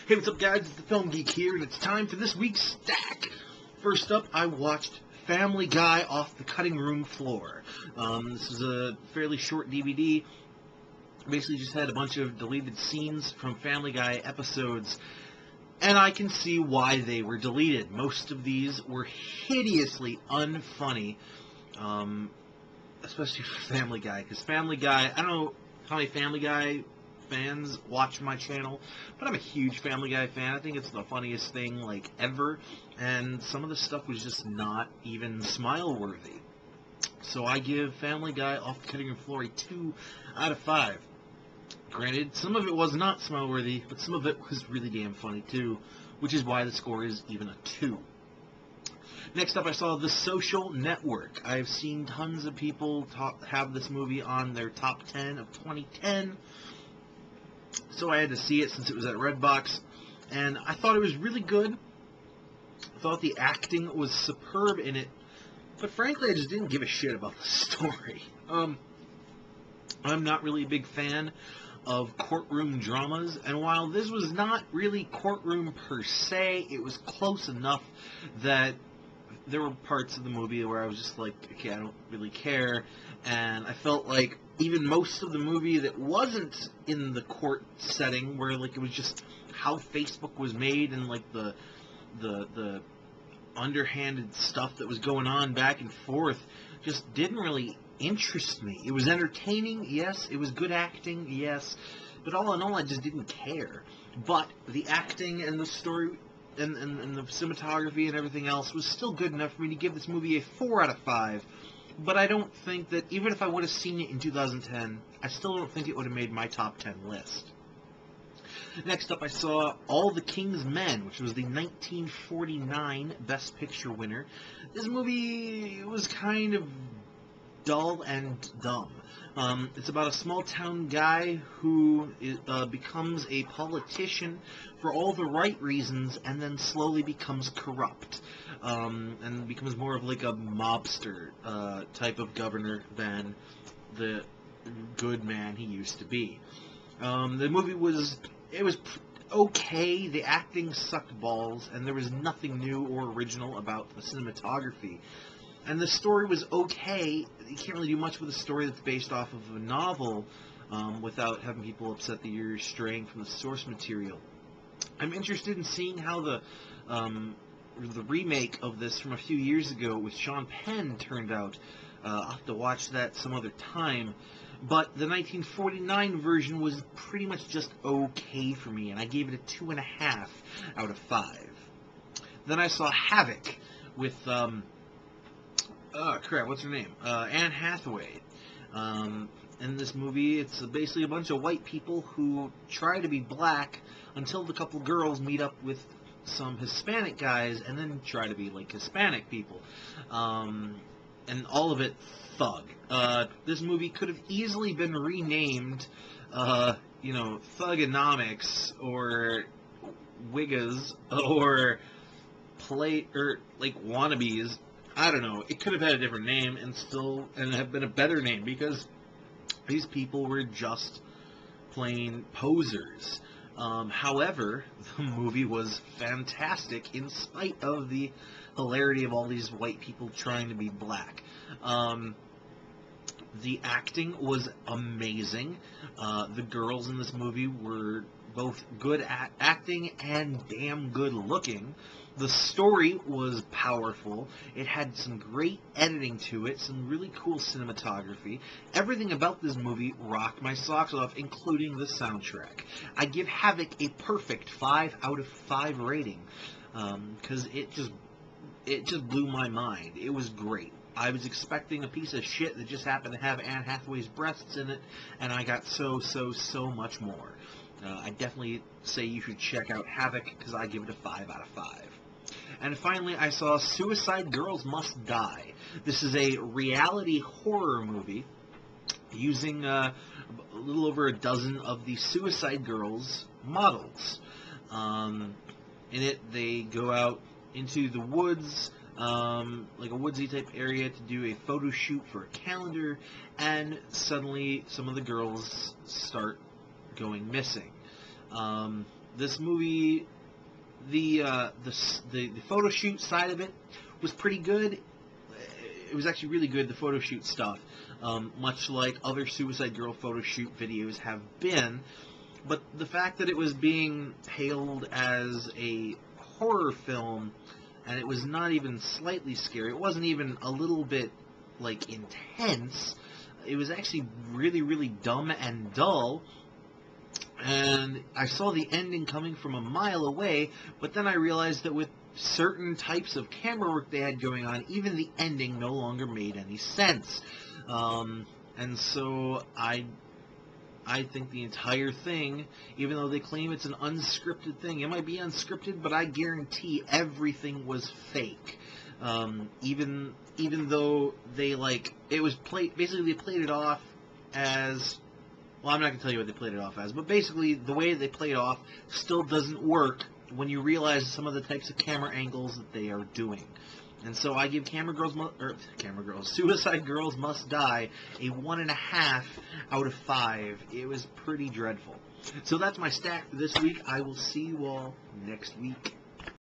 Hey, what's up, guys? It's the Film Geek here, and it's time for this week's stack. First up, I watched Family Guy off the cutting room floor. This is a fairly short DVD. Basically just had a bunch of deleted scenes from Family Guy episodes, and I can see why they were deleted. Most of these were hideously unfunny, especially for Family Guy, because Family Guy, I don't know how many Family Guy fans watch my channel, but I'm a huge Family Guy fan. I think it's the funniest thing, like, ever, and some of the stuff was just not even smile-worthy. So I give Family Guy off the cutting room floor a 2 out of 5. Granted, some of it was not smile-worthy, but some of it was really damn funny, too, which is why the score is even a 2. Next up, I saw The Social Network. I've seen tons of people have this movie on their top 10 of 2010, so I had to see it since it was at Redbox, and I thought it was really good. I thought the acting was superb in it, but frankly, I just didn't give a shit about the story. I'm not really a big fan of courtroom dramas, and while this was not really courtroom per se, it was close enough that there were parts of the movie where I was just like, okay, I don't really care, and I felt like even most of the movie that wasn't in the court setting, where like it was just how Facebook was made and like the underhanded stuff that was going on back and forth, just didn't really interest me. It was entertaining, yes. It was good acting, yes. But all in all, I just didn't care. But the acting and the story and the cinematography and everything else was still good enough for me to give this movie a 4 out of 5. But I don't think that, even if I would have seen it in 2010, I still don't think it would have made my top 10 list. Next up, I saw All the King's Men, which was the 1949 Best Picture winner. This movie was kind of dull and dumb. It's about a small-town guy who becomes a politician for all the right reasons and then slowly becomes corrupt, and becomes more of like a mobster type of governor than the good man he used to be. The movie was okay. The acting sucked balls, and there was nothing new or original about the cinematography. And the story was okay. You can't really do much with a story that's based off of a novel without having people upset that you're straying from the source material. I'm interested in seeing how the remake of this from a few years ago with Sean Penn turned out. I'll have to watch that some other time. But the 1949 version was pretty much just okay for me, and I gave it a 2.5 out of 5. Then I saw Havoc with what's her name? Anne Hathaway. In this movie, it's basically a bunch of white people who try to be black until the couple girls meet up with some Hispanic guys and then try to be like Hispanic people. And all of it thug. This movie could have easily been renamed, Thugonomics or Wiggas or Wannabes. I don't know. It could have had a different name and have been a better name, because these people were just plain posers. However, the movie was fantastic in spite of the hilarity of all these white people trying to be black. The acting was amazing. The girls in this movie were both good at acting and damn good looking. The story was powerful. It had some great editing to it, some really cool cinematography. Everything about this movie rocked my socks off, including the soundtrack. I give Havoc a perfect 5 out of 5 rating, because it just blew my mind. It was great. I was expecting a piece of shit that just happened to have Anne Hathaway's breasts in it, and I got so much more. I definitely say you should check out Havoc, because I give it a 5 out of 5. And finally, I saw SuicideGirls Must Die. This is a reality horror movie using a little over a dozen of the Suicide Girls models. In it, they go out into the woods, like a woodsy type area, to do a photo shoot for a calendar, and suddenly some of the girls start going missing. This movie, the photo shoot side of it was pretty good. It was actually really good, the photo shoot stuff, much like other Suicide Girl photo shoot videos have been. But the fact that it was being hailed as a horror film, and it was not even slightly scary, it wasn't even a little bit, like, intense, it was actually really, really dumb and dull. And I saw the ending coming from a mile away, but then I realized that with certain types of camera work they had going on, even the ending no longer made any sense. And so I think the entire thing, even though they claim it's an unscripted thing, it might be unscripted, but I guarantee everything was fake. Even though they, like, it was basically they played it off as, well, I'm not going to tell you what they played it off as, but basically the way they played it off still doesn't work when you realize some of the types of camera angles that they are doing. And so I give Suicide Girls Must Die a 1.5 out of 5. It was pretty dreadful. So that's my stack for this week. I will see you all next week.